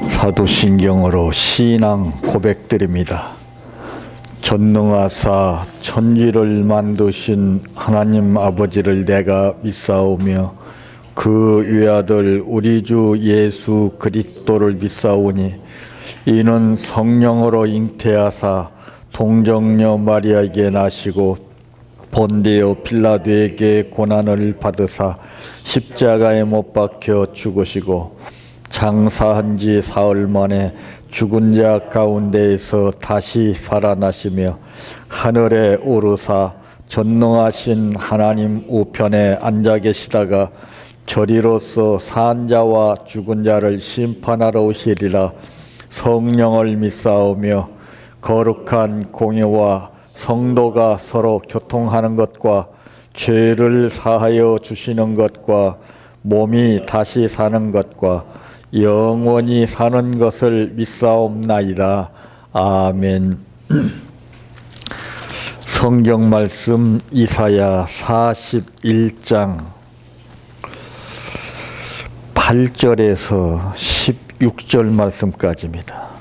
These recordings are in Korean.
사도신경으로 신앙 고백드립니다. 전능하사 천지를 만드신 하나님 아버지를 내가 믿사오며 그 외아들 우리 주 예수 그리스도를 믿사오니 이는 성령으로 잉태하사 동정녀 마리아에게 나시고 본디오 빌라도에게 고난을 받으사 십자가에 못 박혀 죽으시고 장사한 지 사흘 만에 죽은 자 가운데에서 다시 살아나시며 하늘에 오르사 전능하신 하나님 우편에 앉아 계시다가 저리로서 산 자와 죽은 자를 심판하러 오시리라. 성령을 믿사오며 거룩한 공예와 성도가 서로 교통하는 것과 죄를 사하여 주시는 것과 몸이 다시 사는 것과 영원히 사는 것을 믿사옵나이다. 아멘. 성경 말씀 이사야 41장 8절에서 16절 말씀까지입니다.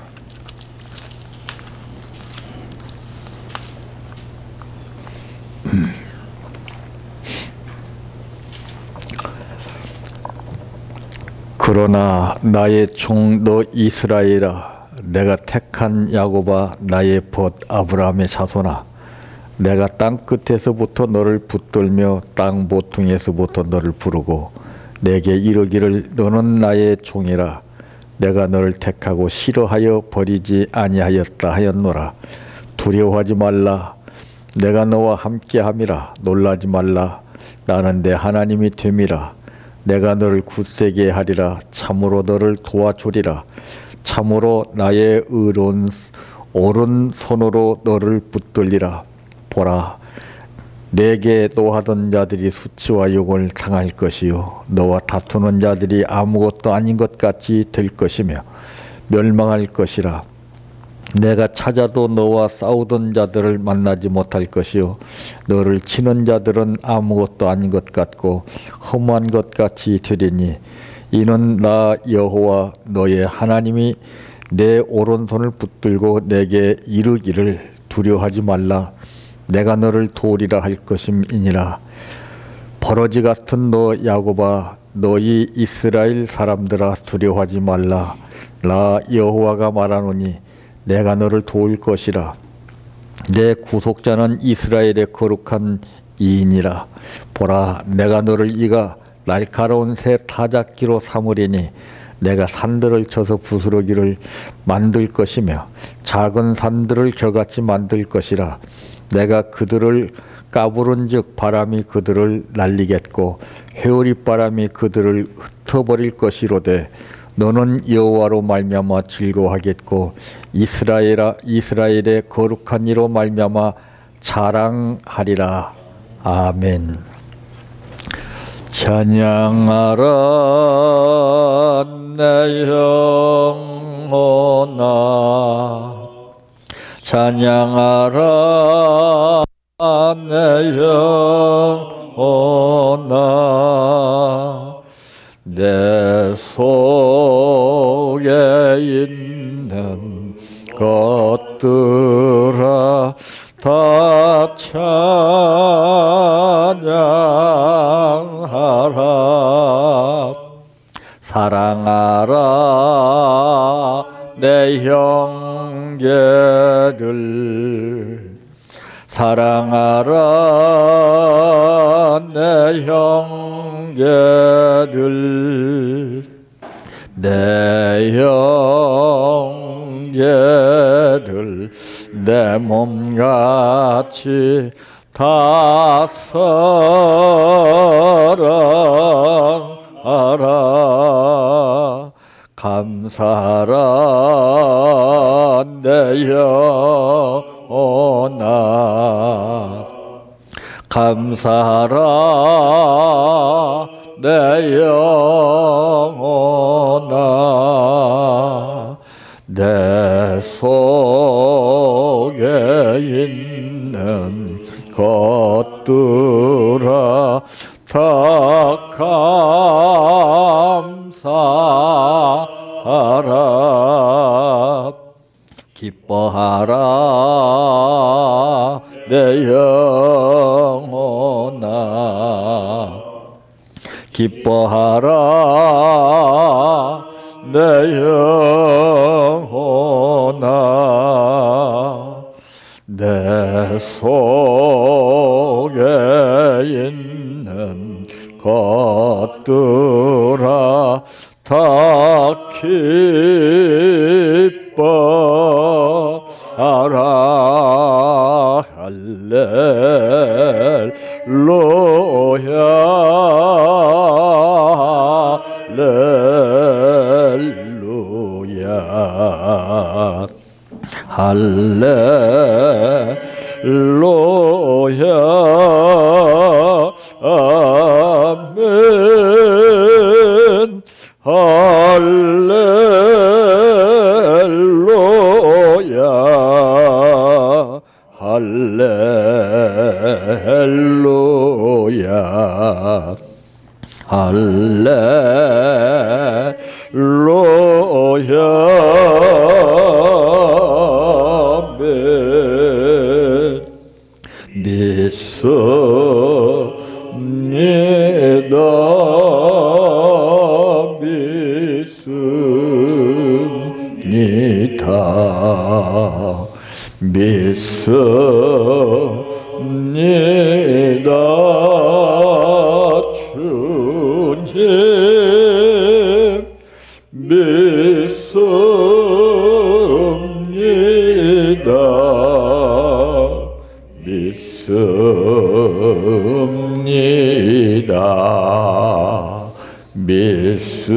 그러나 나의 종 너 이스라엘아, 내가 택한 야곱아, 나의 벗 아브라함의 자손아, 내가 땅 끝에서부터 너를 붙들며 땅 모퉁이에서부터 너를 부르고 내게 이르기를 너는 나의 종이라. 내가 너를 택하고 싫어하여 버리지 아니하였다 하였노라. 두려워하지 말라. 내가 너와 함께함이라. 놀라지 말라. 나는 내 하나님이 됨이라. 내가 너를 굳세게 하리라. 참으로 너를 도와주리라. 참으로 나의 의로운 오른손으로 너를 붙들리라. 보라, 내게 노하던 자들이 수치와 욕을 당할 것이요 너와 다투는 자들이 아무것도 아닌 것 같이 될 것이며 멸망할 것이라. 내가 찾아도 너와 싸우던 자들을 만나지 못할 것이요 너를 치는 자들은 아무것도 아닌 것 같고 험한 것 같이 되리니 이는 나 여호와 너의 하나님이 내 오른손을 붙들고 내게 이르기를 두려워하지 말라. 내가 너를 도우리라 할 것임이니라. 버러지 같은 너 야곱아, 너희 이스라엘 사람들아, 두려워하지 말라. 나 여호와가 말하노니 내가 너를 도울 것이라. 내 구속자는 이스라엘의 거룩한 이인이라. 보라, 내가 너를 이가 날카로운 새 타작기로 삼으리니 내가 산들을 쳐서 부스러기를 만들 것이며 작은 산들을 겨같이 만들 것이라. 내가 그들을 까부른즉 바람이 그들을 날리겠고 회오리 바람이 그들을 흩어버릴 것이로되 너는 여호와로 말미암아 즐거워하겠고 이스라엘의 거룩한 이로 말미암아 자랑하리라. 아멘. 찬양하라 내 영혼아, 찬양하라 내 영혼아, 내 속에 있는 것들아 다 찬양하라. 사랑하라 내 형제를, 사랑하라 내 형제를, 내 형제를 내 몸같이 다 사랑하라. 감사하라 내 영혼아, 감사하라 내 영혼아, 내 속에 있는 것들아 다 감사하라. 기뻐하라 기뻐하라 내 영혼아 기뻐하라 내 영혼아 내 속에 있는 것들아 다 기뻐하라 할렐루야 할렐루야 할렐루야 아멘 할렐루야 할렐루야 할렐루야 아멘 믿습니다 믿습니다 주님 믿습니다 믿습니다 믿습니다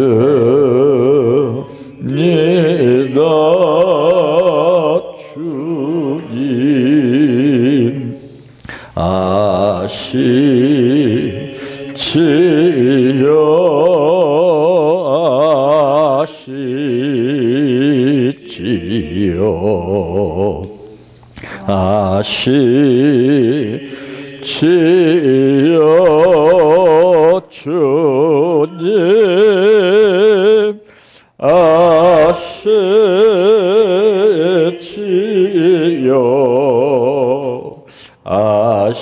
주님 아시지요 주님 아시지요 아시지요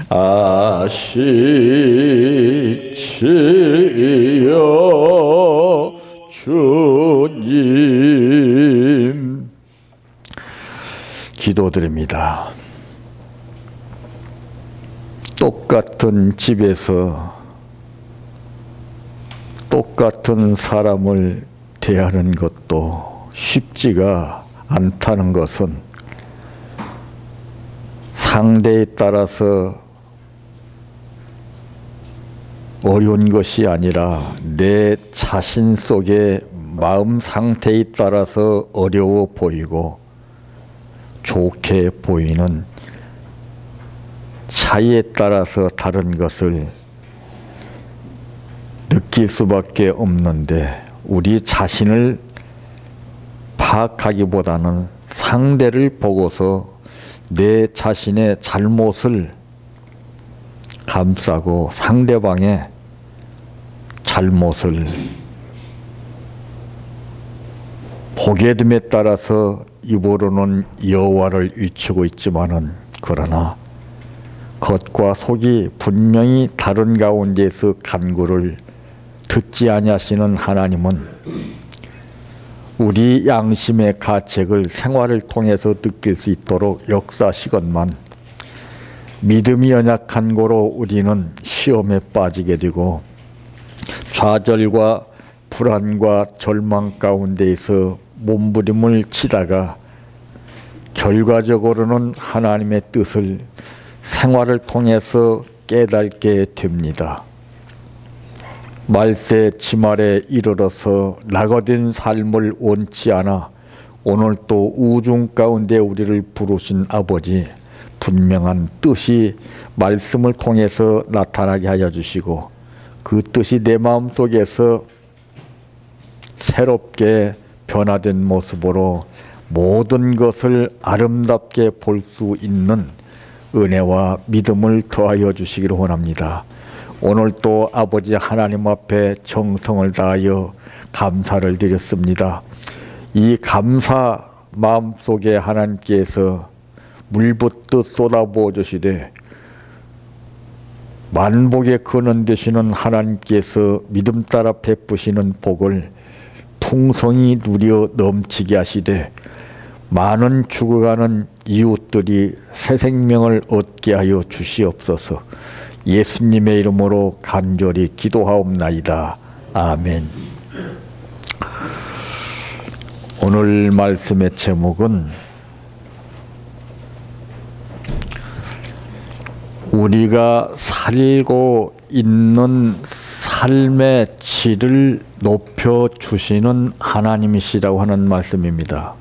아시지요 주님 기도드립니다. 똑같은 집에서 똑같은 사람을 대하는 것도 쉽지가 않다는 것은 상대에 따라서 어려운 것이 아니라 내 자신 속의 마음 상태에 따라서 어려워 보이고 좋게 보이는 차이에 따라서 다른 것을 느낄 수밖에 없는데 우리 자신을 파악하기보다는 상대를 보고서 내 자신의 잘못을 감싸고 상대방의 잘못을 보게 됨에 따라서 입으로는 여호와를 외치고 있지만은 그러나 겉과 속이 분명히 다른 가운데서 간구를 듣지 아니하시는 하나님은 우리 양심의 가책을 생활을 통해서 느낄 수 있도록 역사하시건만 믿음이 연약한 고로 우리는 시험에 빠지게 되고 좌절과 불안과 절망 가운데에서 몸부림을 치다가 결과적으로는 하나님의 뜻을 생활을 통해서 깨닫게 됩니다. 말세 지말에 이르러서 낙오된 삶을 원치 않아 오늘 또 우중 가운데 우리를 부르신 아버지 분명한 뜻이 말씀을 통해서 나타나게 하여 주시고 그 뜻이 내 마음속에서 새롭게 변화된 모습으로 모든 것을 아름답게 볼 수 있는 은혜와 믿음을 더하여 주시기를 원합니다. 오늘 또 아버지 하나님 앞에 정성을 다하여 감사를 드렸습니다. 이 감사 마음속에 하나님께서 물붓듯 쏟아부어 주시되 만복의 근원 되시는 하나님께서 믿음 따라 베푸시는 복을 풍성히 누려 넘치게 하시되 많은 죽어가는 이웃들이 새 생명을 얻게 하여 주시옵소서. 예수님의 이름으로 간절히 기도하옵나이다. 아멘. 오늘 말씀의 제목은 우리가 살고 있는 삶의 질을 높여주시는 하나님이시라고 하는 말씀입니다.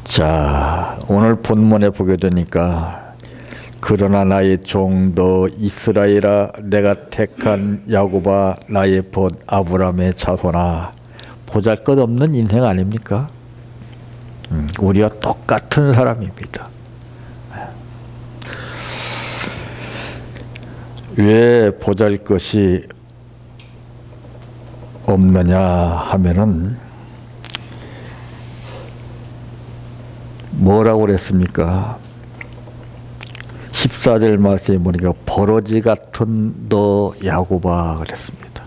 자, 오늘 본문에 보게 되니까 그러나 나의 종 너 이스라엘아 내가 택한 야곱아 나의 벗 아브라함의 자손아. 보잘것없는 인생 아닙니까? 우리와 똑같은 사람입니다. 왜 보잘것이 없느냐 하면은 뭐라고 그랬습니까? 14절 말씀에 보니까 버러지 같은 너 야곱아 그랬습니다.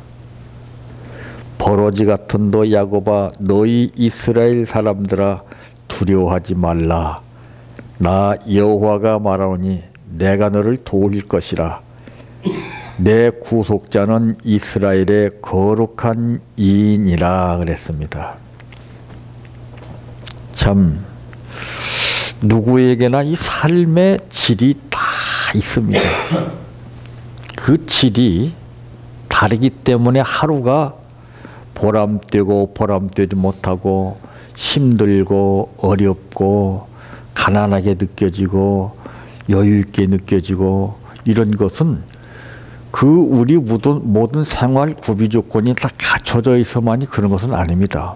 버러지 같은 너 야곱아 너희 이스라엘 사람들아 두려워하지 말라. 나 여호와가 말하노니 내가 너를 도울 것이라. 내 구속자는 이스라엘의 거룩한 이인이라 그랬습니다. 참 누구에게나 이 삶의 질이 다 있습니다. 그 질이 다르기 때문에 하루가 보람되고 보람되지 못하고 힘들고 어렵고 가난하게 느껴지고 여유 있게 느껴지고 이런 것은 그 우리 모든 생활 구비 조건이 다 갖춰져 있어만이 그런 것은 아닙니다.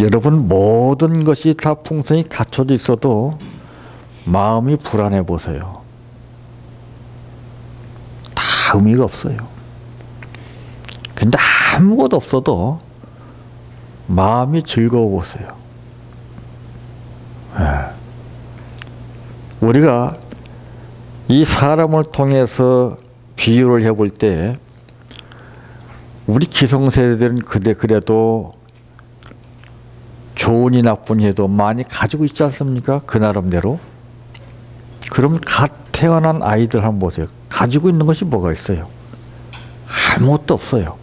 여러분 모든 것이 다 풍성히 갖춰져 있어도 마음이 불안해 보세요. 다 의미가 없어요. 근데 아무것도 없어도 마음이 즐거워 보세요. 우리가 이 사람을 통해서 비유를 해볼 때 우리 기성세대들은 그래도 좋으니 나쁘니 해도 많이 가지고 있지 않습니까? 그 나름대로. 그럼 갓 태어난 아이들 한번 보세요. 가지고 있는 것이 뭐가 있어요? 아무것도 없어요.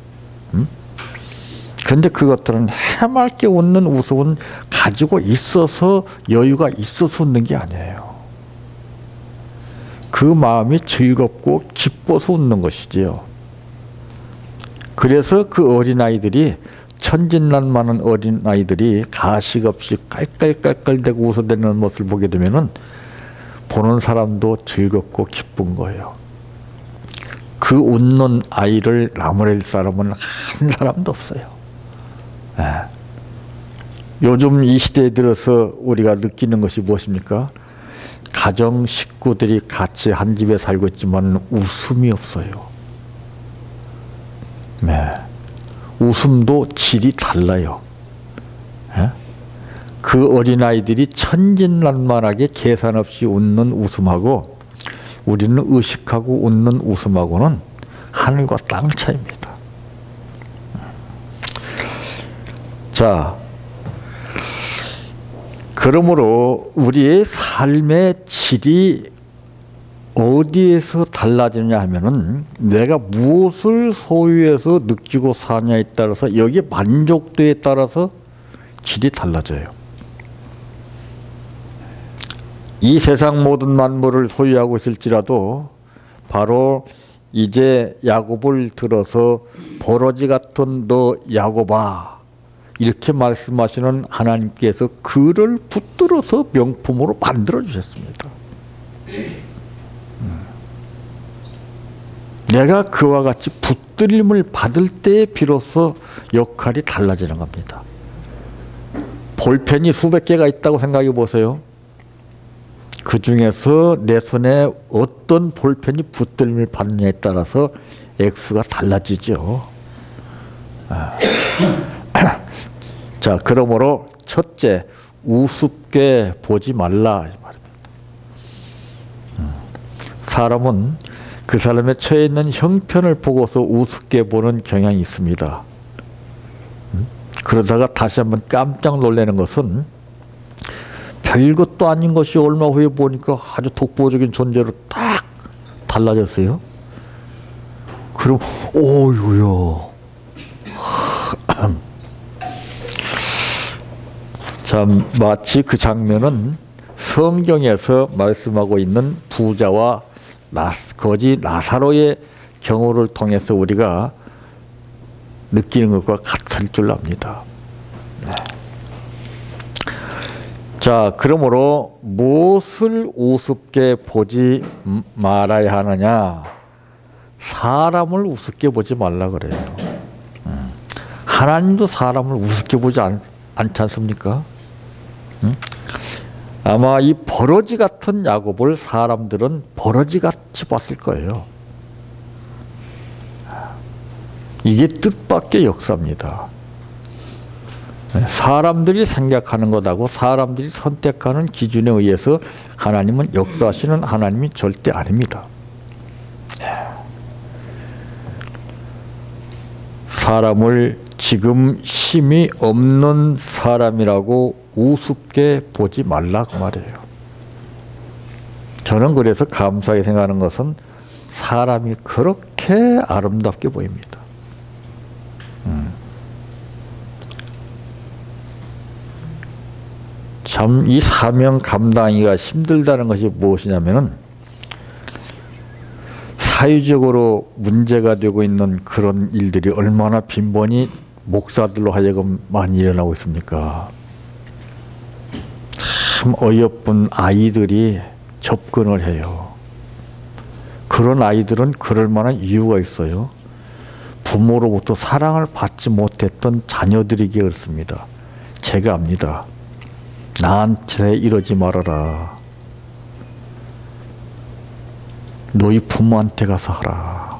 그런데 그것들은 해맑게 웃는 웃음은 가지고 있어서 여유가 있어서 웃는 게 아니에요. 그 마음이 즐겁고 기뻐서 웃는 것이지요. 그래서 그 어린아이들이 천진난만한 어린아이들이 가식 없이 깔깔깔깔대고 웃어대는 모습을 보게 되면은 보는 사람도 즐겁고 기쁜 거예요. 그 웃는 아이를 나무랄 사람은 한 사람도 없어요. 요즘 이 시대에 들어서 우리가 느끼는 것이 무엇입니까? 가정 식구들이 같이 한 집에 살고 있지만 웃음이 없어요. 웃음도 질이 달라요. 그 어린아이들이 천진난만하게 계산 없이 웃는 웃음하고 우리는 의식하고 웃는 웃음하고는 하늘과 땅 차이입니다. 자, 그러므로 우리의 삶의 질이 어디에서 달라지느냐 하면은 내가 무엇을 소유해서 느끼고 사냐에 따라서 여기에 만족도에 따라서 질이 달라져요. 이 세상 모든 만물을 소유하고 있을지라도 바로 이제 야곱을 들어서 버러지 같은 너 야곱아 이렇게 말씀하시는 하나님께서 그를 붙들어서 명품으로 만들어 주셨습니다. 내가 그와 같이 붙들림을 받을 때에 비로소 역할이 달라지는 겁니다. 볼펜이 수백 개가 있다고 생각해 보세요. 그 중에서 내 손에 어떤 볼펜이 붙들림을 받느냐에 따라서 액수가 달라지죠. 자, 그러므로 첫째, 우습게 보지 말라 이 말입니다. 사람은 그 사람의 처해 있는 형편을 보고서 우습게 보는 경향이 있습니다. 그러다가 다시 한번 깜짝 놀라는 것은 별것도 아닌 것이 얼마 후에 보니까 아주 독보적인 존재로 딱 달라졌어요. 그럼 오유요. 참 마치 그 장면은 성경에서 말씀하고 있는 부자와 거지 나사로의 경우를 통해서 우리가 느끼는 것과 같을 줄 압니다. 네. 자, 그러므로 무엇을 우습게 보지 말아야 하느냐? 사람을 우습게 보지 말라 그래요. 하나님도 사람을 우습게 보지 않지 않습니까? 아마 이 버러지 같은 야곱을 사람들은 버러지같이 봤을 거예요. 이게 뜻밖의 역사입니다. 사람들이 생각하는 것하고 사람들이 선택하는 기준에 의해서 하나님은 역사하시는 하나님이 절대 아닙니다. 사람을 지금 힘이 없는 사람이라고 우습게 보지 말라 그 말이에요. 저는 그래서 감사하게 생각하는 것은 사람이 그렇게 아름답게 보입니다. 참 이 사명 감당하기가 힘들다는 것이 무엇이냐면은 사회적으로 문제가 되고 있는 그런 일들이 얼마나 빈번히 목사들로 하여금 많이 일어나고 있습니까? 참 어여쁜 아이들이 접근을 해요. 그런 아이들은 그럴 만한 이유가 있어요. 부모로부터 사랑을 받지 못했던 자녀들이기에 그렇습니다. 제가 압니다. 나한테 이러지 말아라. 너희 부모한테 가서 하라.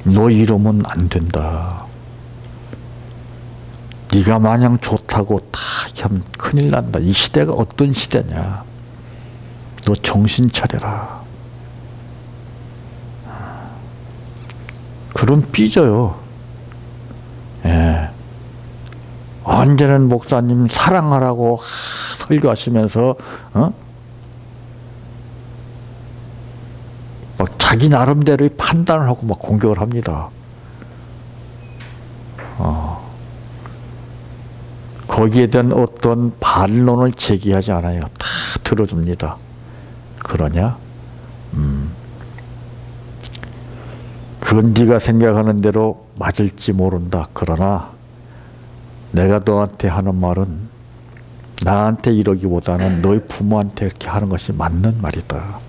너 이러면 안 된다. 네가 마냥 좋다고 다 하면 큰일 난다. 이 시대가 어떤 시대냐. 너 정신 차려라. 그럼 삐져요. 예. 언제는 목사님 사랑하라고 설교하시면서 막 자기 나름대로의 판단을 하고 막 공격을 합니다. 거기에 대한 어떤 반론을 제기하지 않아요. 다 들어줍니다. 그러냐? 그건 네가 생각하는 대로 맞을지 모른다. 그러나 내가 너한테 하는 말은 나한테 이러기보다는 너희 부모한테 이렇게 하는 것이 맞는 말이다.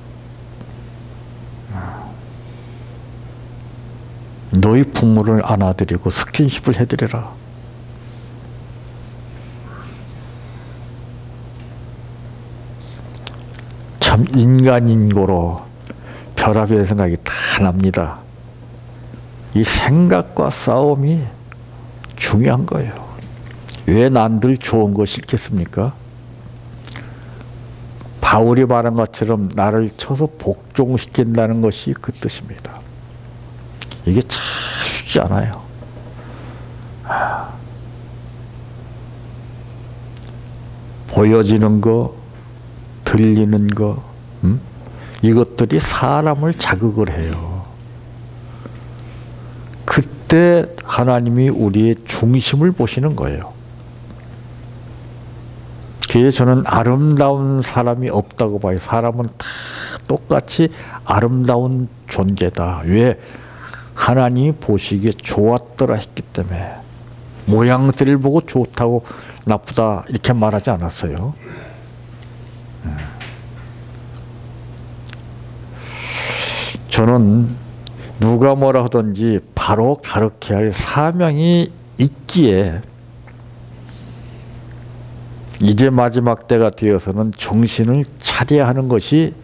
너희 부모를 안아드리고 스킨십을 해드려라. 참 인간인고로 별의별 생각이 다 납니다. 이 생각과 싸움이 중요한 거예요. 왜 난들 좋은 거 싫겠습니까? 바울이 말한 것처럼 나를 쳐서 복종시킨다는 것이 그 뜻입니다. 이게 참 쉽지 않아요. 보여지는 거, 들리는 거, 이것들이 사람을 자극을 해요. 그때 하나님이 우리의 중심을 보시는 거예요. 그래서 저는 아름다운 사람이 없다고 봐요. 사람은 다 똑같이 아름다운 존재다. 왜? 하나님이 보시기에 좋았더라 했기 때문에. 모양새를 보고 좋다고 나쁘다 이렇게 말하지 않았어요. 저는 누가 뭐라 하든지 바로 가르쳐야 할 사명이 있기에 이제 마지막 때가 되어서는 정신을 차려야 하는 것이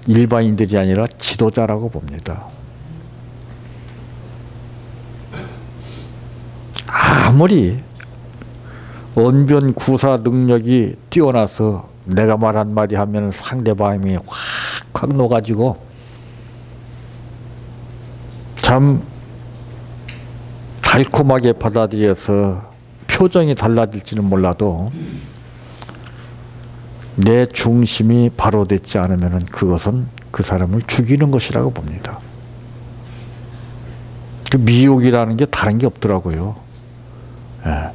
일반인들이 아니라 지도자라고 봅니다. 아무리 언변 구사 능력이 뛰어나서 내가 말 한마디 하면 상대방이 확 녹아지고 참 달콤하게 받아들여서 표정이 달라질지는 몰라도 내 중심이 바로 되지 않으면 그것은 그 사람을 죽이는 것이라고 봅니다. 그 미혹이라는 게 다른 게 없더라고요. 예.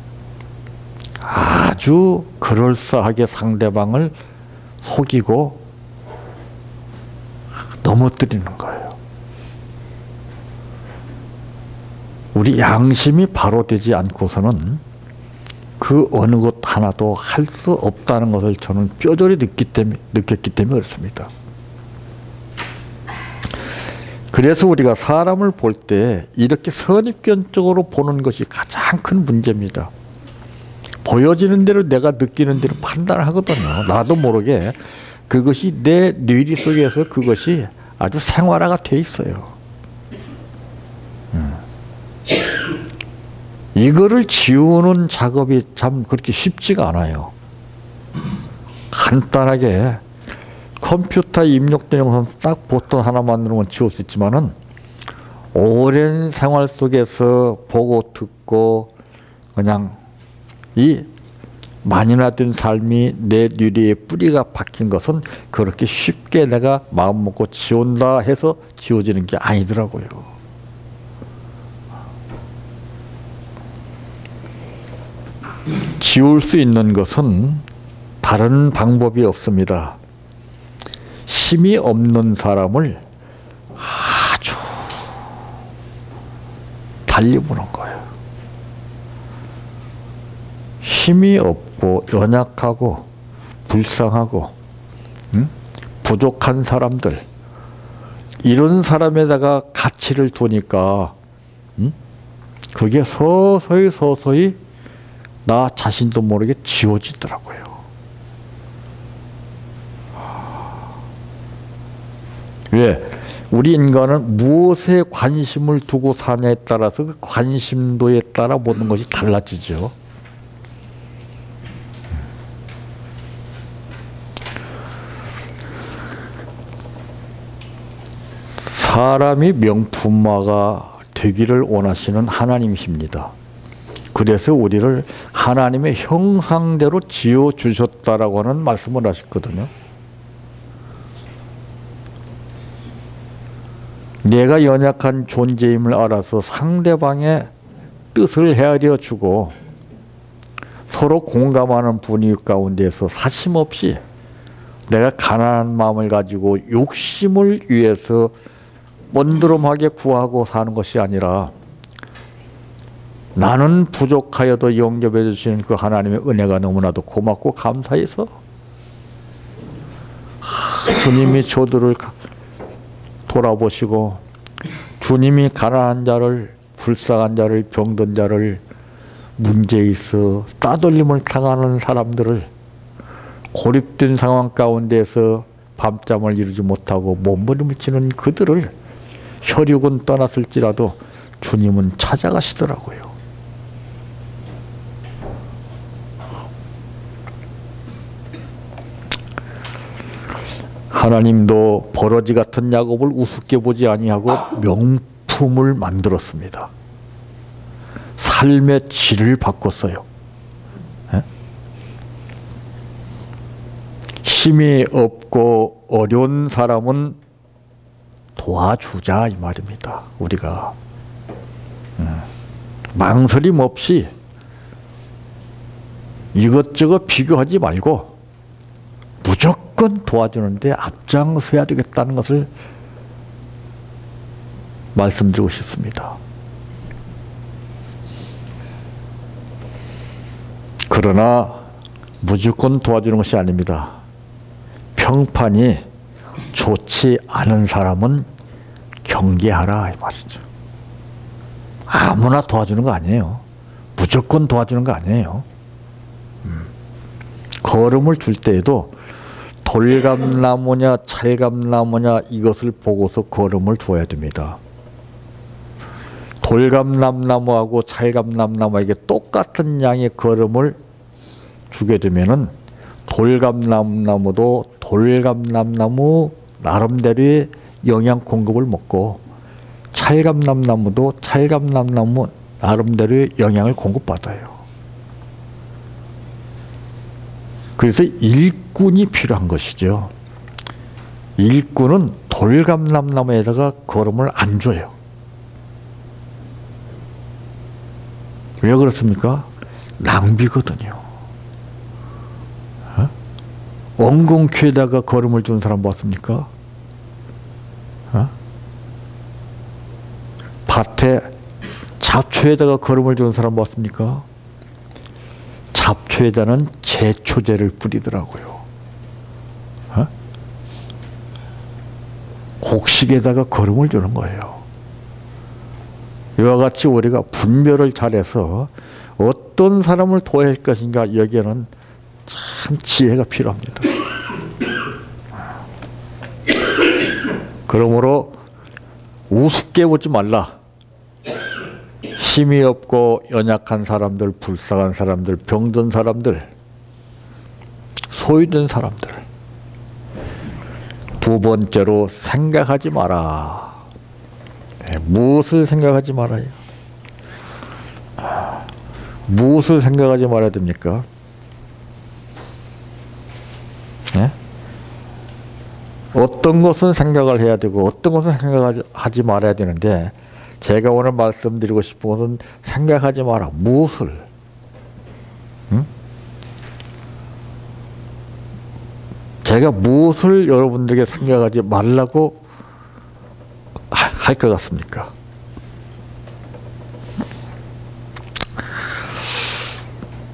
아주 그럴싸하게 상대방을 속이고 넘어뜨리는 거예요. 우리 양심이 바로 되지 않고서는 그 어느 것 하나도 할 수 없다는 것을 저는 뼈저리 느꼈기 때문에 그렇습니다. 그래서 우리가 사람을 볼 때 이렇게 선입견적으로 보는 것이 가장 큰 문제입니다. 보여지는 대로 내가 느끼는 대로 판단을 하거든요. 나도 모르게 그것이 내 뇌리 속에서 그것이 아주 생활화가 돼 있어요. 이거를 지우는 작업이 참 그렇게 쉽지가 않아요. 간단하게 컴퓨터에 입력된 영상 딱 보통 하나만 누르면 지울 수 있지만은 오랜 생활 속에서 보고 듣고 그냥 이 만연화된 삶이 내 뇌리에 뿌리가 박힌 것은 그렇게 쉽게 내가 마음 먹고 지운다 해서 지워지는 게 아니더라고요. 지울 수 있는 것은 다른 방법이 없습니다. 힘이 없는 사람을 아주 달리 보는 거예요. 힘이 없고 연약하고 불쌍하고 부족한 사람들, 이런 사람에다가 가치를 두니까 그게 서서히 나 자신도 모르게 지워지더라고요. 왜? 우리 인간은 무엇에 관심을 두고 사냐에 따라서 그 관심도에 따라 모든 것이 달라지죠. 사람이 명품화가 되기를 원하시는 하나님이십니다. 그래서 우리를 하나님의 형상대로 지어주셨다라고 하는 말씀을 하셨거든요. 내가 연약한 존재임을 알아서 상대방의 뜻을 헤아려 주고 서로 공감하는 분위기 가운데서 사심없이 내가 가난한 마음을 가지고 욕심을 위해서 먼드름하게 구하고 사는 것이 아니라 나는 부족하여도 영접해 주시는 그 하나님의 은혜가 너무나도 고맙고 감사해서 주님이 저들을 돌아보시고 주님이 가난한 자를, 불쌍한 자를, 병든 자를, 문제 있어 따돌림을 당하는 사람들을, 고립된 상황 가운데서 밤잠을 이루지 못하고 몸부림을 치는 그들을 혈육은 떠났을지라도 주님은 찾아가시더라고요. 하나님도 버러지 같은 야곱을 우습게 보지 아니하고 명품을 만들었습니다. 삶의 질을 바꿨어요. 힘이 없고 어려운 사람은 도와주자 이 말입니다. 우리가 망설임 없이 이것저것 비교하지 말고 무조건 도와주는데 앞장서야 되겠다는 것을 말씀드리고 싶습니다. 그러나 무조건 도와주는 것이 아닙니다. 평판이 좋지 않은 사람은 경계하라 이 말이죠. 아무나 도와주는 거 아니에요. 무조건 도와주는 거 아니에요. 걸음을 줄 때에도 돌감나무냐 찰감나무냐 이것을 보고서 걸음을 줘야 됩니다. 돌감나무하고 찰감나무에게 똑같은 양의 걸음을 주게 되면은 돌감나무도 돌감나무 나름대로의 영양 공급을 먹고 찰감나무도 찰감나무 나름대로의 영양을 공급받아요. 그래서 일꾼이 필요한 것이죠. 일꾼은 돌감나무에다가 걸음을 안 줘요. 왜 그렇습니까? 낭비거든요. 엉겅퀴에다가 걸음을 주는 사람 봤습니까? 밭에 잡초에다가 걸음을 주는 사람 봤습니까? 잡초에다는 제초제를 뿌리더라고요. 곡식에다가 걸음을 주는 거예요. 이와 같이 우리가 분별을 잘해서 어떤 사람을 도와야 할 것인가 여기에는 참 지혜가 필요합니다. 그러므로 우습게 보지 말라. 힘이 없고 연약한 사람들, 불쌍한 사람들, 병든 사람들, 소외된 사람들. 두 번째로 생각하지 마라. 무엇을 생각하지 말아요? 무엇을 생각하지 말아야 됩니까? 네? 어떤 것은 생각을 해야 되고 어떤 것은 생각하지 말아야 되는데 제가 오늘 말씀드리고 싶은 것은 생각하지 마라. 무엇을? 응? 제가 무엇을 여러분들에게 생각하지 말라고 할 것 같습니까?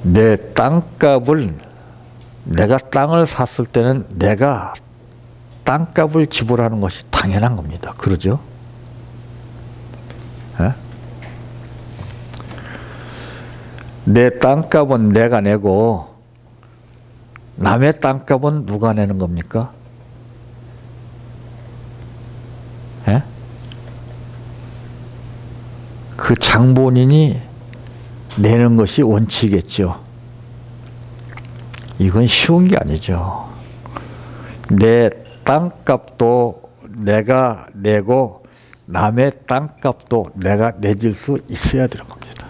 내 땅값을 내가 땅을 샀을 때는 내가 땅값을 지불하는 것이 당연한 겁니다. 그러죠? 에? 내 땅값은 내가 내고 남의 땅값은 누가 내는 겁니까? 에? 그 장본인이 내는 것이 원칙이겠죠. 이건 쉬운 게 아니죠. 내 땅값도 내가 내고 남의 땅값도 내가 내줄 수 있어야 되는 겁니다.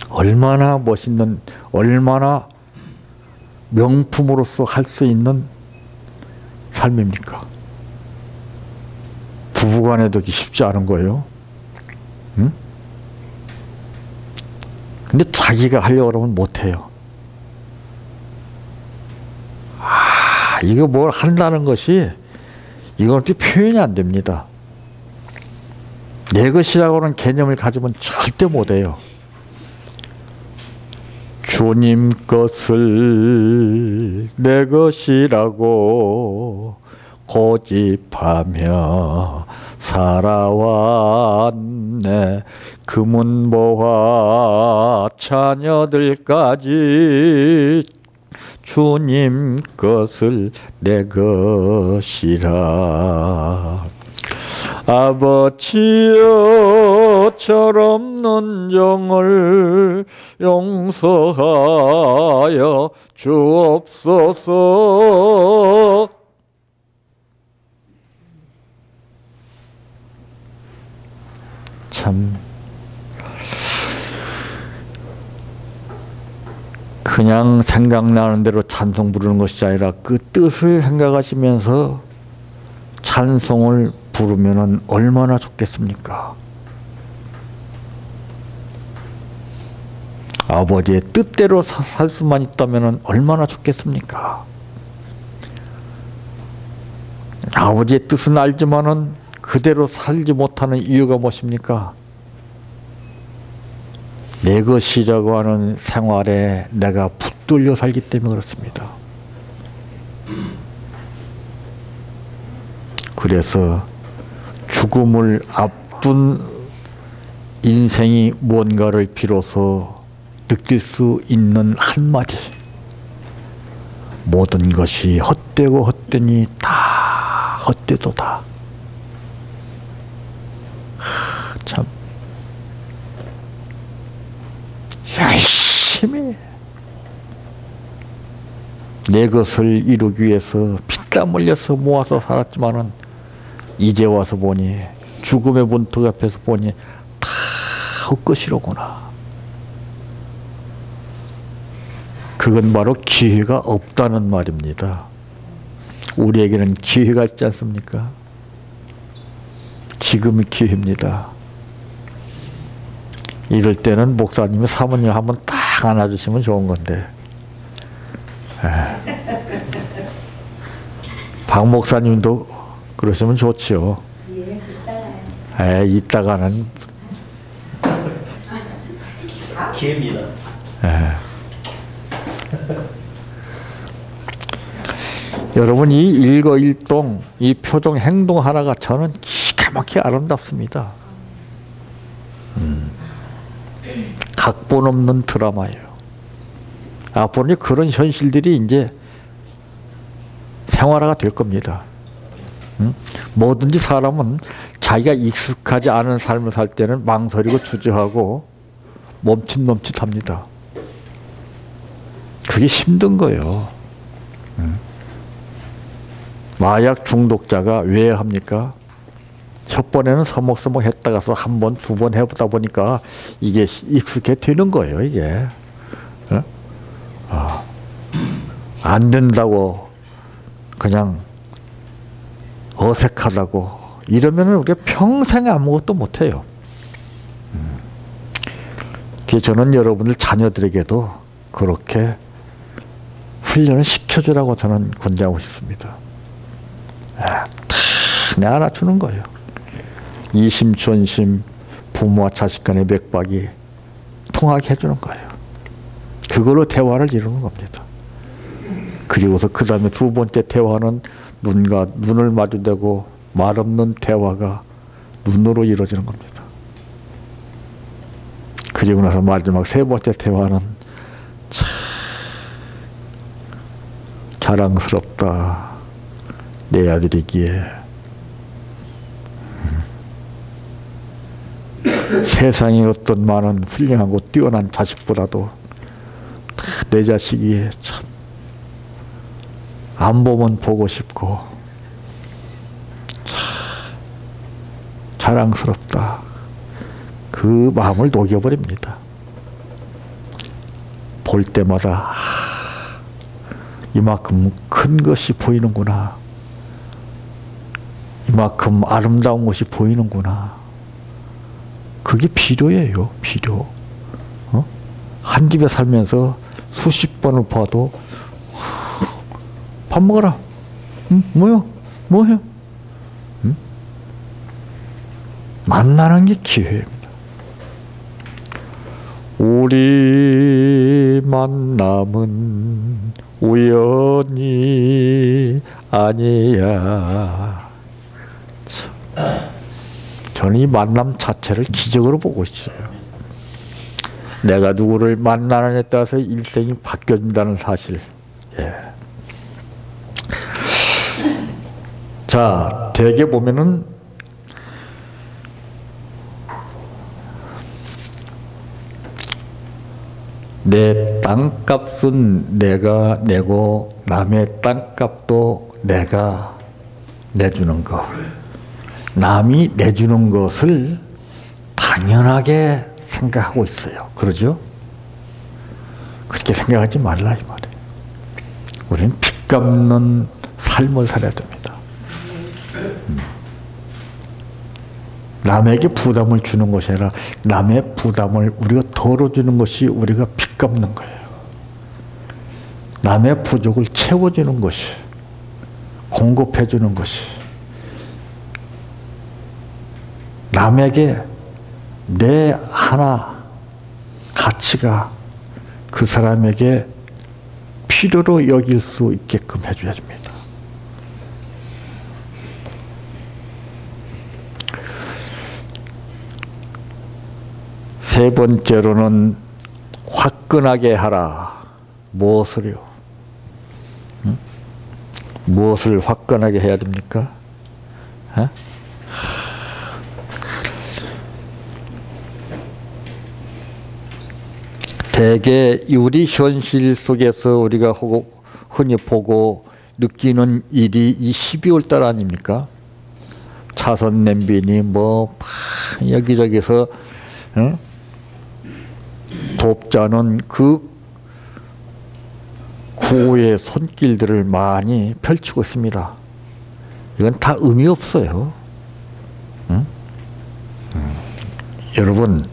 얼마나 멋있는, 얼마나 명품으로서 할 수 있는 삶입니까? 부부간에도 쉽지 않은 거예요. 응? 근데 자기가 하려고 그러면 못해요. 이거 뭘 한다는 것이 이건 표현이 안 됩니다. 내 것이라고 하는 개념을 가지면 절대 못해요. 주님 것을 내 것이라고 고집하며 살아왔네. 금은보화 자녀들까지 주님 것을 내 것이라. 아버지여 철없는 종을 용서하여 주옵소서. 참 그냥 생각나는 대로 찬송 부르는 것이 아니라 그 뜻을 생각하시면서 찬송을 부르면 얼마나 좋겠습니까? 아버지의 뜻대로 살 수만 있다면 얼마나 좋겠습니까? 아버지의 뜻은 알지만은 그대로 살지 못하는 이유가 무엇입니까? 내 것이라고 하는 생활에 내가 붙들려 살기 때문에 그렇습니다. 그래서 죽음을 앞둔 인생이 뭔가를 비로소 느낄 수 있는 한마디. 모든 것이 헛되고 헛되니 다 헛되도다. 참 열심히 내 것을 이루기 위해서 피땀 흘려서 모아서 살았지만은 이제 와서 보니, 죽음의 문턱 앞에서 보니 다 헛것이로구나. 그건 바로 기회가 없다는 말입니다. 우리에게는 기회가 있지 않습니까? 지금이 기회입니다. 이럴 때는 목사님이 사모님 한번 딱 안아주시면 좋은 건데, 박 목사님도 그러시면 좋지요. 이따가는 기회입니다. 여러분, 이 일거일동, 이 표정 행동 하나가 저는 기가 막히게 아름답습니다. 각본 없는 드라마예요. 앞으로 그런 현실들이 이제 생활화가 될 겁니다. 뭐든지 사람은 자기가 익숙하지 않은 삶을 살 때는 망설이고 주저하고 멈칫멈칫합니다. 그게 힘든 거예요. 마약 중독자가 왜 합니까? 첫 번에는 서먹서먹 했다가서 한 번, 두 번 해보다 보니까 이게 익숙해 되는 거예요, 이게. 안 된다고 그냥 어색하다고 이러면은 우리가 평생 아무것도 못해요. 그래서 저는 여러분들 자녀들에게도 그렇게 훈련을 시켜주라고 저는 권장하고 싶습니다. 다 알아주는 거예요. 이심전심 부모와 자식 간의 맥박이 통하게 해주는 거예요. 그걸로 대화를 이루는 겁니다. 그리고서 그 다음에 두 번째 대화는 눈과 눈을 마주대고 말 없는 대화가 눈으로 이루어지는 겁니다. 그리고 나서 마지막 세 번째 대화는 참 자랑스럽다. 내 아들이기에 세상에 어떤 많은 훌륭하고 뛰어난 자식보다도 내 자식이 참 안 보면 보고 싶고 자랑스럽다. 그 마음을 녹여버립니다. 볼 때마다 이만큼 큰 것이 보이는구나. 이만큼 아름다운 것이 보이는구나. 그게 비료예요, 비료. 한 집에 살면서 수십 번을 봐도 밥 먹어라. 뭐요? 뭐해요? 만나는 게 기회입니다. 우리 만남은 우연이 아니야. 참. 저는 이 만남 자체를 기적으로 보고 있어요. 내가 누구를 만나느냐에 따라서 일생이 바뀌어진다는 사실. 예. 자, 대개 보면은 내 땅값은 내가 내고 남의 땅값도 내가 내주는 거. 남이 내주는 것을 당연하게 생각하고 있어요. 그러죠? 그렇게 생각하지 말라 이 말이에요. 우리는 빚 갚는 삶을 살아야 됩니다. 남에게 부담을 주는 것이 아니라 남의 부담을 우리가 덜어주는 것이 우리가 빚 갚는 거예요. 남의 부족을 채워주는 것이, 공급해주는 것이, 남에게 내 하나 가치가 그 사람에게 필요로 여길 수 있게끔 해줘야 됩니다. 세 번째로는 화끈하게 하라. 무엇을요? 무엇을 화끈하게 해야 됩니까? 대개 우리 현실 속에서 우리가 흔히 보고 느끼는 일이 이 12월 달 아닙니까? 차선 냄비니 뭐 여기저기서 돕자는 그 구호의 손길들을 많이 펼치고 있습니다. 이건 다 의미 없어요. 여러분,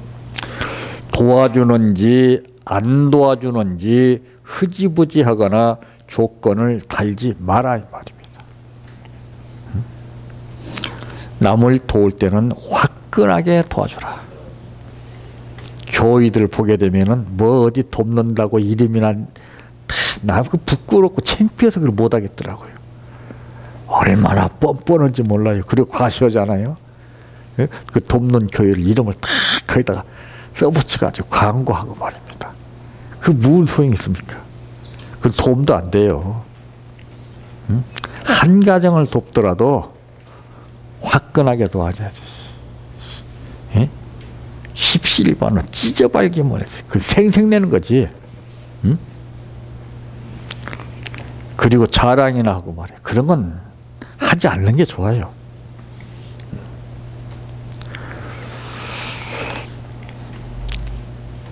도와주는지 안 도와주는지 흐지부지하거나 조건을 달지 말아야 말입니다. 남을 도울 때는 화끈하게 도와주라. 교의들 보게 되면은 뭐 어디 돕는다고 이름이나 나 그 부끄럽고 창피해서 그걸 못 하겠더라고요. 얼마나 뻔뻔한지 몰라요. 그리고 과시하잖아요. 그 돕는 교회를 이름을 딱 거기다가 써붙여가지고 광고하고 말입니다. 그 무슨 소용이 있습니까? 그 도움도 안 돼요. 한 가정을 돕더라도 화끈하게 도와줘야지. 17번은 찢어발기만 해서 그 생색내는 거지. 그리고 자랑이나 하고 말이야. 그런 건 하지 않는 게 좋아요.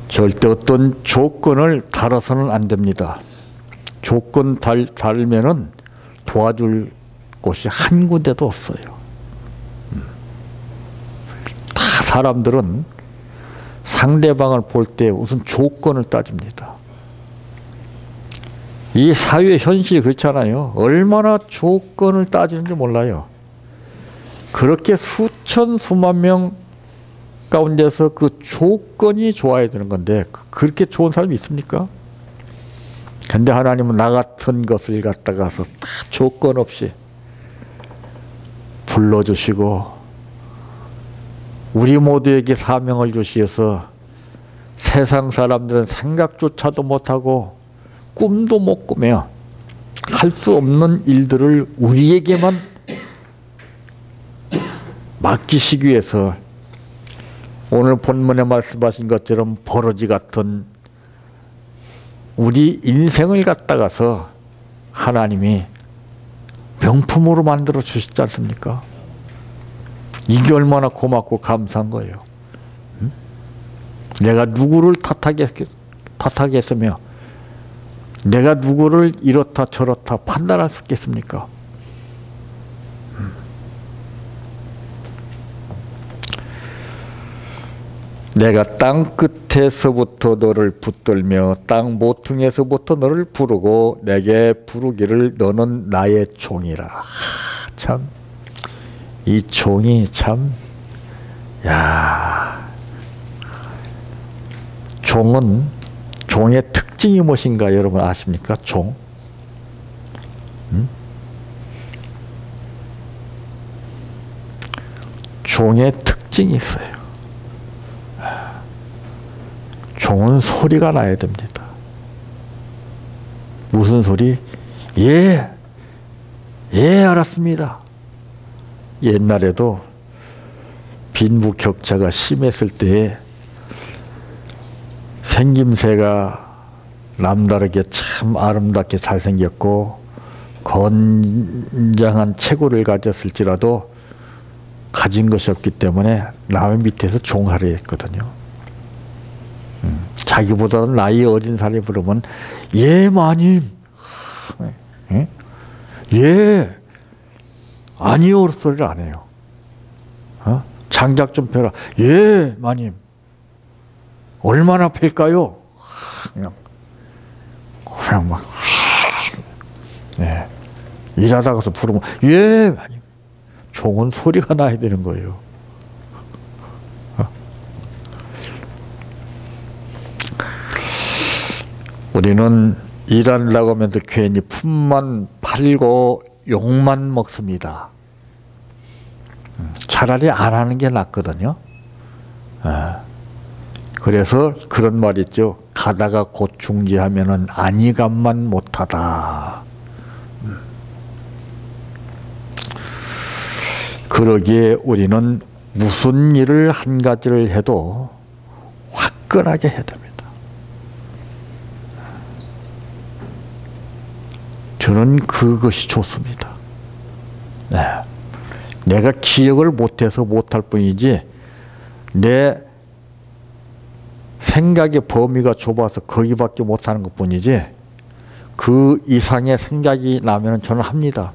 절대 어떤 조건을 달아서는 안 됩니다. 조건 달면은 도와줄 곳이 한 군데도 없어요. 다 사람들은 상대방을 볼 때 우선 조건을 따집니다. 이 사회 현실이 그렇잖아요. 얼마나 조건을 따지는지 몰라요. 그렇게 수천 수만 명 가운데서 그 조건이 좋아야 되는 건데 그렇게 좋은 사람이 있습니까? 근데 하나님은 나 같은 것을 갖다가서 다 조건 없이 불러주시고 우리 모두에게 사명을 주시어서 세상 사람들은 생각조차도 못하고 꿈도 못 꾸며 할 수 없는 일들을 우리에게만 맡기시기 위해서 오늘 본문에 말씀하신 것처럼 버러지 같은 우리 인생을 갖다가서 하나님이 명품으로 만들어 주시지 않습니까? 이게 얼마나 고맙고 감사한 거예요. 내가 누구를 탓하겠으며 내가 누구를 이렇다 저렇다 판단할 수 있겠습니까? 내가 땅 끝에서부터 너를 붙들며 땅 모퉁이에서부터 너를 부르고 내게 부르기를 너는 나의 종이라. 참, 이 종이 참, 야, 종의 특징이 무엇인가 여러분 아십니까? 종. 종의 특징이 있어요. 종은 소리가 나야 됩니다. 무슨 소리? 예, 알았습니다. 옛날에도 빈부격차가 심했을 때에 생김새가 남다르게 참 아름답게 잘생겼고 건장한 체구를 가졌을지라도 가진 것이 없기 때문에 남의 밑에서 종하려 했거든요. 자기보다는 나이 어린 사람이 부르면 예 마님, 예 아니요 소리를 안 해요. 장작 좀 펴라. 예 마님. 얼마나 팰까요? 그냥 막 일하다가서 부르면 예 마님. 종은 소리가 나야 되는 거예요. 우리는 일하려고 하면서 괜히 품만 팔고 욕만 먹습니다. 차라리 안 하는 게 낫거든요. 그래서 그런 말 있죠. 가다가 곧 중지하면은 안이감만 못하다. 그러기에 우리는 무슨 일을 한 가지를 해도 화끈하게 해야 됩니다. 저는 그것이 좋습니다. 네. 내가 기억을 못해서 못할 뿐이지 내 생각의 범위가 좁아서 거기밖에 못하는 것 뿐이지 그 이상의 생각이 나면 저는 합니다.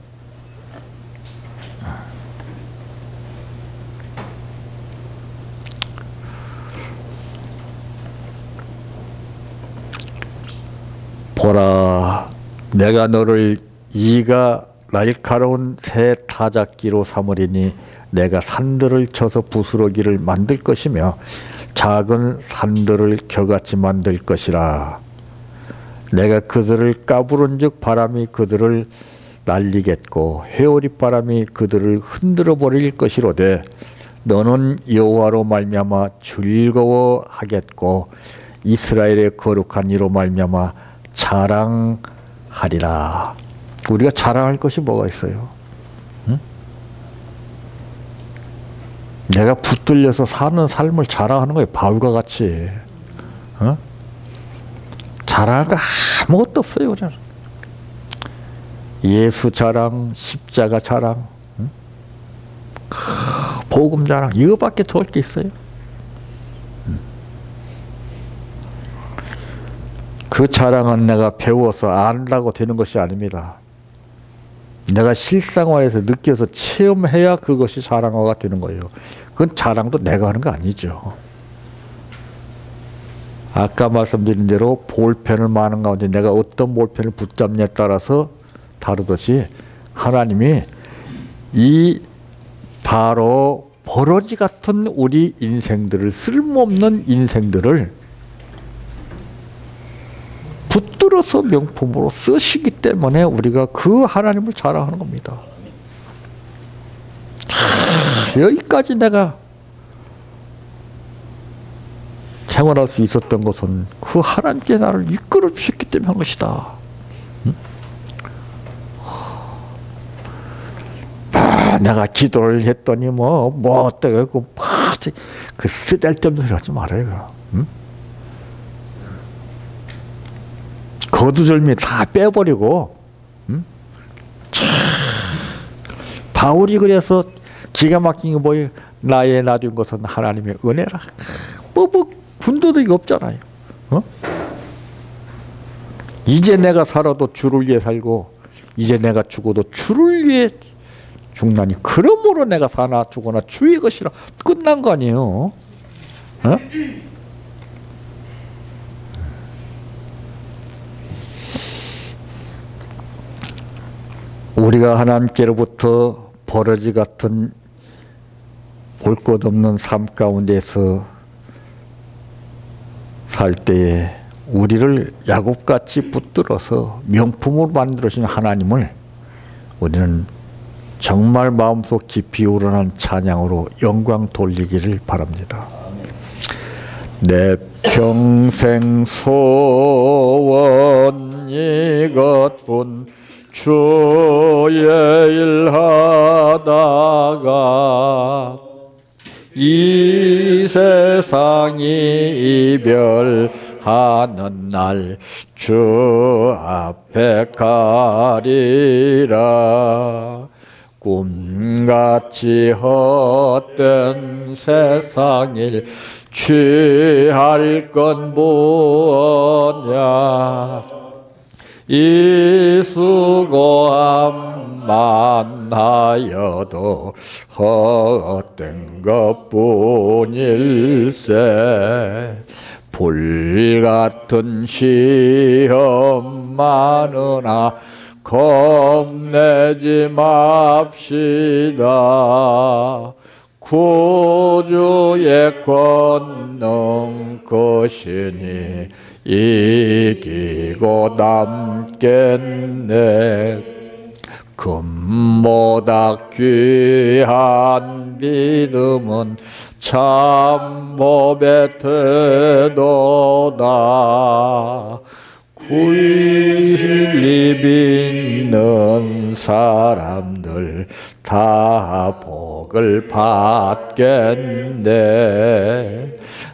보라, 내가 너를 이가 날카로운 새 타작기로 삼으리니 내가 산들을 쳐서 부스러기를 만들 것이며 작은 산들을 겨같이 만들 것이라. 내가 그들을 까부른즉 바람이 그들을 날리겠고 회오리 바람이 그들을 흔들어 버릴 것이로되 너는 여호와로 말미암아 즐거워하겠고 이스라엘의 거룩한 이로 말미암아 자랑하리라. 우리가 자랑할 것이 뭐가 있어요? 응? 내가 붙들려서 사는 삶을 자랑하는 거예요. 바울과 같이. 어? 자랑할 거 아무것도 없어요. 우리는. 예수 자랑, 십자가 자랑, 응? 복음 자랑, 이거밖에 좋을 게 있어요. 그 자랑은 내가 배워서 안다고 되는 것이 아닙니다. 내가 실생활에서 느껴서 체험해야 그것이 자랑어가 되는 거예요. 그건 자랑도 내가 하는 거 아니죠. 아까 말씀드린 대로 볼펜을 많은 가운데 내가 어떤 볼펜을 붙잡냐에 따라서 다르듯이 하나님이 이 바로 버러지 같은 우리 인생들을, 쓸모없는 인생들을 붙들어서 명품으로 쓰시기 때문에 우리가 그 하나님을 자랑하는 겁니다. 여기까지 내가 생활할 수 있었던 것은 그 하나님께 나를 이끌어 주셨기 때문에 한 것이다. 응? 내가 기도를 했더니 뭐 어때고 그 쓰잘데없는 소리 하지 말아요. 응? 거두절미 다 빼버리고, 응? 바울이 그래서 기가 막힌 게 뭐예요? 나의 놔둔 것은 하나님의 은혜라. 뭐 군더더기 없잖아요. 어? 이제 내가 살아도 주를 위해 살고, 이제 내가 죽어도 주를 위해 죽나니, 그러므로 내가 사나 죽거나 주의 것이라. 끝난 거 아니에요? 어? 우리가 하나님께로부터 버러지 같은 볼 것 없는 삶 가운데서 살 때에 우리를 야곱같이 붙들어서 명품으로 만들어주신 하나님을 우리는 정말 마음속 깊이 우러난 찬양으로 영광 돌리기를 바랍니다. 내 평생 소원 이것뿐 주의 일 하다가 이 세상이 이별하는 날 주 앞에 가리라. 꿈같이 헛된 세상일 취할 건 뭐냐. 이 수고함만 하여도 헛된 것뿐일세. 불같은 시험 많으나 겁내지 맙시다. 구주의 권능 것이니 이기고 남겠네. 금보다 귀한 믿음은 참 법의 태도다. 구일립 있는 사람들 다 복을 받겠네.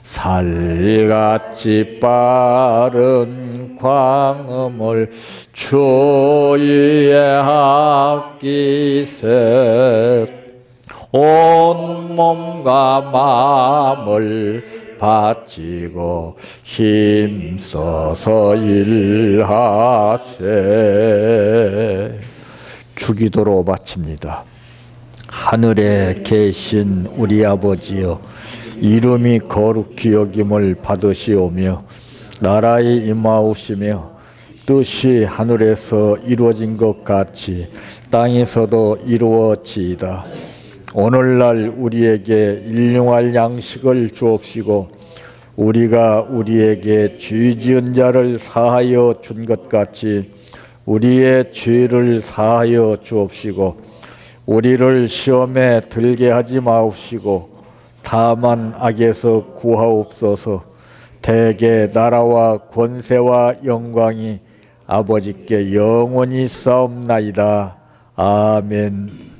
살같이 빠른 광음을 주위에 아끼세. 온 몸과 마음을 바치고 힘써서 일하세. 주기도로 마칩니다. 하늘에 계신 우리 아버지여, 이름이 거룩히 여김을 받으시오며 나라에 임하오시며 뜻이 하늘에서 이루어진 것 같이 땅에서도 이루어지이다. 오늘날 우리에게 일용할 양식을 주옵시고 우리가 우리에게 죄 지은 자를 사하여 준 것 같이 우리의 죄를 사하여 주옵시고 우리를 시험에 들게 하지 마옵시고 다만 악에서 구하옵소서. 대개 나라와 권세와 영광이 아버지께 영원히 싸움나이다. 아멘.